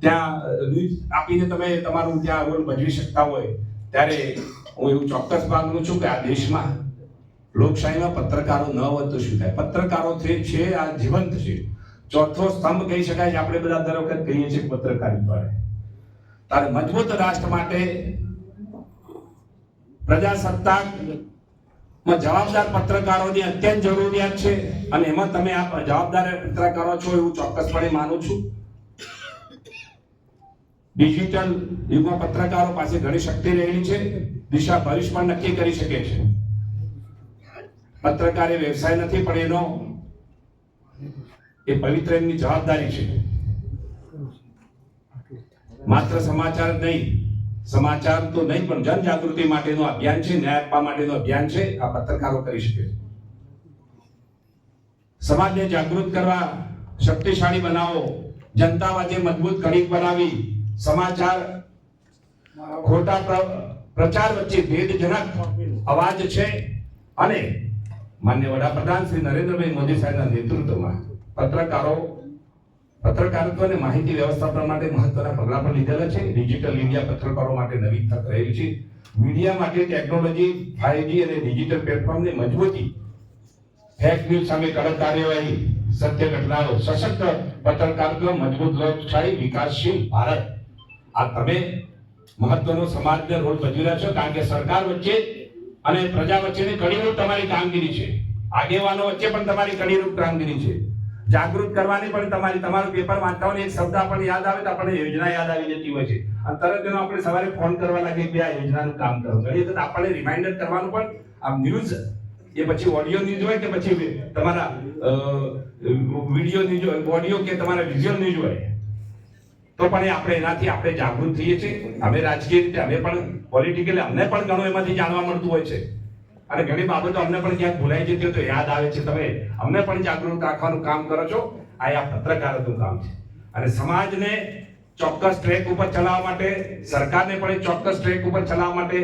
ત્યાં ન્યૂઝ આપીને તમે તમારું ત્યાં રોલ ભજવી શકતા હોય ત્યારે હું એવું ચોક્કસ માનું છું કે આ દેશમાં લોકશાહીમાં પત્રકારો ન હોય તો શું થાય? પત્રકારો છે આ જીવંત છે. ચોથો સ્તંભ કહી શકાય છે. આપણે બધા દર વખત કહીએ છીએ પત્રકારિતા. તારે મજબૂત રાષ્ટ્ર માટે પ્રજાસત્તાકમાં જવાબદાર પત્રકારોની અત્યંત જરૂરિયાત છે અને એમાં તમે આ જવાબદાર પત્રકારો છો એવું ચોક્કસપણે માનું છું. ડિજિટલ યુગમાં પત્રકારો પાસે ઘણી શક્તિ રહેલી છે. દિશા ભવિષ્ય પણ નક્કી કરી શકે છે. પત્રકાર એ વ્યવસાય નથી પણ એનો એ પવિત્ર એમની જવાબદારી છે. માત્ર સમાચાર નહીં, સમાચાર તો નહીં પણ જનજાગૃતિ માટેનું અભિયાન છે, ન્યાય આપવા માટેનું અભિયાન છે. આ પત્રકારો કરી શકે છે. સમાજને જાગૃત કરવા, શક્તિશાળી બનાવો, જનતા વચ્ચે મજબૂત કડી બનાવી, સમાચાર ખોટા પ્રચાર વચ્ચે ભેદજનક અવાજ છે અને માનનીય વડાપ્રધાન શ્રી નરેન્દ્રભાઈ મોદી સાહેબના નેતૃત્વમાં પત્રકારત્વ અને માહિતી વ્યવસ્થાપન માટે મહત્વના પગલાં પણ લીધેલા છે. ડિજિટલ ઇન્ડિયા પત્રકારો માટે નવી તક રહેલી છે. મીડિયા માટે ટેકનોલોજી, 5G અને ડિજિટલ પ્લેટફોર્મની મજબૂતી, ફેક ન્યૂઝ સામે કડક કાર્યવાહી, સત્ય ઘટનાઓ, સશક્ત પત્રકારત્વ, મજબૂત લોકશાહી, વિકાસશીલ ભારત. આ તમે મહત્વનો સમાજનો રોલ ભજવી રહ્યા છો. કારણ કે સરકાર વચ્ચે અને પ્રજા વચ્ચેની કડીરૂપ તમારી કામગીરી છે. આગેવાનો વચ્ચે પણ તમારી કડીરૂપ કામગીરી છે. જાગૃત કરવાની પણ તમારું પેપર વાંચતા હોય એક શબ્દ આપણને યાદ આવે તો આપણને યોજના યાદ આવી જતી હોય છે અને તરત એનો આપણે સવારે ફોન કરવા લાગીએ કે આ યોજનાનું કામ કરો. ઘણી વખત આપણને રિમાઇન્ડર કરવાનું પણ આ ન્યૂઝ એ પછી ઓડિયો ન્યૂઝ હોય કે પછી તમારા વિડિયો ન્યૂઝ, ઓડિયો કે તમારા વિઝ્યુઅલ ન્યૂઝ હોય તો પણ આપણે એનાથી આપણે જાગૃત થઈએ છીએ. અમે રાજકીય રીતે, અમે પણ પોલિટિકલી અમને પણ ઘણું એમાંથી જાણવા મળતું હોય છે અને ઘણી બાબતો અમને પણ ક્યાંક ભૂલાઈ જતી હોય તો યાદ આવે છે. તમે અમને પણ જાગૃત રાખવાનું કામ કરો છો. આ પત્રકારત્વનું કામ છે અને સમાજને ચોક્કસ ટ્રેક ઉપર ચલાવવા માટે, સરકારને પણ એક ચોક્કસ ટ્રેક ઉપર ચલાવવા માટે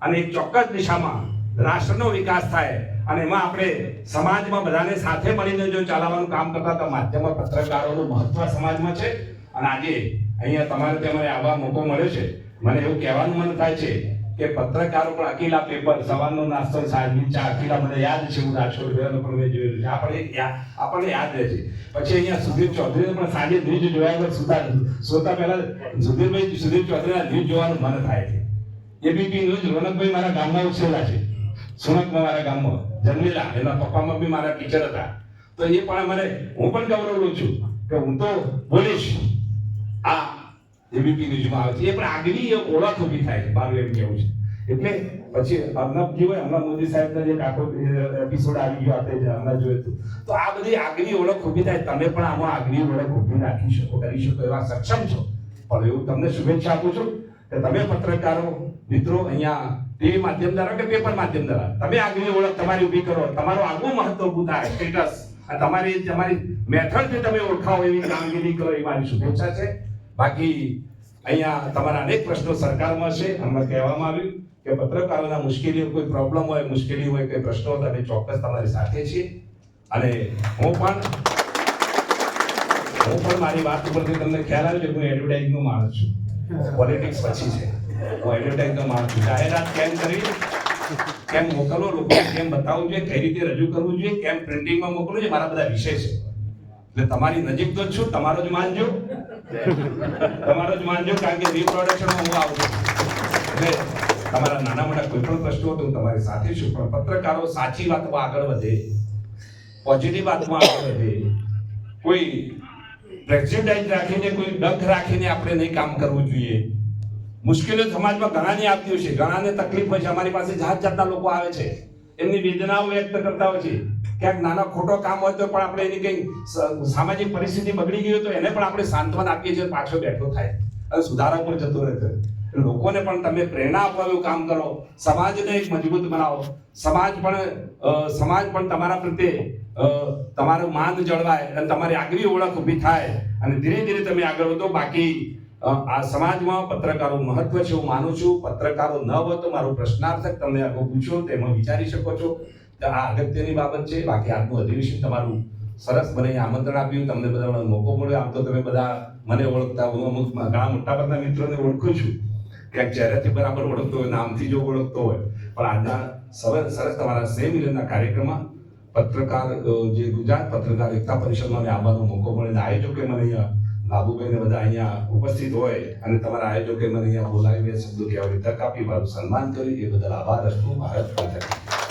અને એક ચોક્કસ દિશામાં રાષ્ટ્રનો વિકાસ થાય અને એમાં આપણે સમાજમાં બધાને સાથે મળીને જો ચલાવવાનું કામ કરતા તો માધ્યમમાં પત્રકારોનું મહત્વ સમાજમાં છે. અને આજે અહીંયા તમારે ત્યાં આવવા મોકો મળ્યો છે. મને એવું કહેવાનું મન થાય છે કે પત્રકારો પણ અકીલા પેપર, સવારનો નાસ્તો, સાંજની ચા, અકીલા મને યાદ છે. હું રાજકોટ ગયો પણ મેં જોયેલું છે. આપણને યાદ રહે છે. પછી અહીંયા સુધીર ચૌધરીને પણ સાંજે ન્યૂઝ જોયા સોતા પહેલા સુધીર ચૌધરીના ન્યૂઝ જોવાનું મન થાય છે. એબીપી ન્યૂઝ રોનકભાઈ મારા ગામમાં ઉછરેલા છે. સુરતમાં મારા ગામમાં જન્મેલા. એના પપ્પામાં બી મારા ટીચર હતા. તો એ પણ હું પણ ગૌરવ છું કે હું તો બોલીશ. આ એબીપી ન્યૂઝમાં આવે છે એ પણ આગવી ઓળખ ઊભી થાય છે. મારું એમ કહેવું છે. એટલે પછી અર્નબજી હોય, હમણાં મોદી સાહેબનો જે આખો એપિસોડ આવી ગયો આપણે હમણાં જોયું હતું. તો આ બધી આગવી ઓળખ ઊભી થાય. તમે પણ આમાં આગવી ઓળખ ઊભી રાખી શકો, કરી શકો એવા સક્ષમ છો. પણ એવું તમને શુભેચ્છા આપું છું કે તમે પત્રકારો મિત્રો અહીંયા ટીવી માધ્યમ દ્વારા કે પેપર માધ્યમ દ્વારા તમે આગવી ઓળખ તમારી ઊભી કરો. તમારું આગવું મહત્વ ઊભું થાય, સ્ટેટસ, અને તમારી મેથડથી તમે ઓળખાવો એવી કામગીરી કરો એ મારી શુભેચ્છા છે. બાકી અહીંયા તમારા અનેક પ્રશ્નો સરકારમાં છે. અમને કહેવામાં આવ્યું કે પત્રકારોના મુશ્કેલીઓ, કોઈ પ્રોબ્લેમ હોય, મુશ્કેલી હોય, કોઈ પ્રશ્નો હોય, અમે ચોક્કસ તમારી સાથે છીએ. અને હું પણ મારી વાત ઉપરથી તમને ખ્યાલ આવ્યો કે હું એડવર્ટાઇઝિંગનો માણસ છું. પોલિટિક્સ પછી છે. હું એડવર્ટાઇઝિંગનો માણસ છું. જાહેરાત કેમ કરવી, કેમ મોકલવો, લોકોને કેમ બતાવવું જોઈએ, કઈ રીતે રજૂ કરવું જોઈએ, કેમ પ્રિન્ટિંગમાં મોકલવું જોઈએ, મારા બધા વિષય છે. એટલે તમારી નજીક તો છું. તમારો જ માનજો, કારણ કે રિપ્રોડક્શનમાં હું આવું છું. એટલે તમારા નાના મોટા કોઈ પણ પ્રશ્નો તો હું તમારી સાથે છું. પણ પત્રકારો સાચી વાતમાં આગળ વધે, પોઝિટિવ વાતમાં આગળ વધે. કોઈ પ્રેસિડેન્ટ રાખીને, કોઈ ડગ રાખીને આપણે નહીં કામ કરવું જોઈએ. મુશ્કેલીઓ સમાજમાં ઘણાને આવતી હોય છે, ઘણાને તકલીફ હોય છે. અમારી પાસે જાત જાતના લોકો આવે છે, એમની વેદનાઓ વ્યક્ત કરતા હોય છે. ક્યાંક નાના ખોટો કામ હોય તો પણ આપણે એની કઈ સામાજિક પરિસ્થિતિ બગડી ગઈ હોય તો એને પણ આપણે સાંત્વન આપીએ છીએ. પાછો બેઠો થાય અને સુધારા પર જતો રહે. લોકોને પણ તમે પ્રેરણા આપવા એવું કામ કરો. સમાજને એક મજબૂત બનાવો. સમાજ પણ તમારા પ્રત્યે તમારું માન જળવાય અને તમારી આગવી ઓળખ ઊભી થાય અને ધીરે ધીરે તમે આગળ વધો. બાકી આ સમાજમાં પત્રકારો મહત્વ છે હું માનું છું. પત્રકારો ન હોય તો મારો પ્રશ્નાર્થક તમને આગળ પૂછ્યો તેમાં વિચારી શકો છો કે આ અગત્યની બાબત છે. બાકી આજનું અધિવેશન તમારું સરસ મને અહીં આમંત્રણ આપ્યું, તમને બધાનો મોકો મળ્યો. આમ તો તમે બધા મને ઓળખતા, હું અમુક ઘણા મોટા ભાગના મિત્રોને ઓળખું છું, ક્યાંક ચહેરાથી બરાબર ઓળખતો હોય, નામથી જો ઓળખતો હોય, પણ આજના સરસ તમારા સ્નેહ મિલનના કાર્યક્રમમાં પત્રકાર જે ગુજરાત પત્રકાર એકતા પરિષદમાં મને આવવાનો મોકો મળે, અને આયોજકે મને અહીંયા બાબુભાઈને બધા અહીંયા ઉપસ્થિત હોય અને તમારા આયોજકે મને અહીંયા બોલાવી બે શબ્દો કહેવાની તક આપી, મારું સન્માન કર્યું, એ બદલ આભાર. અસ્તુ. ભારત માતા કી જય.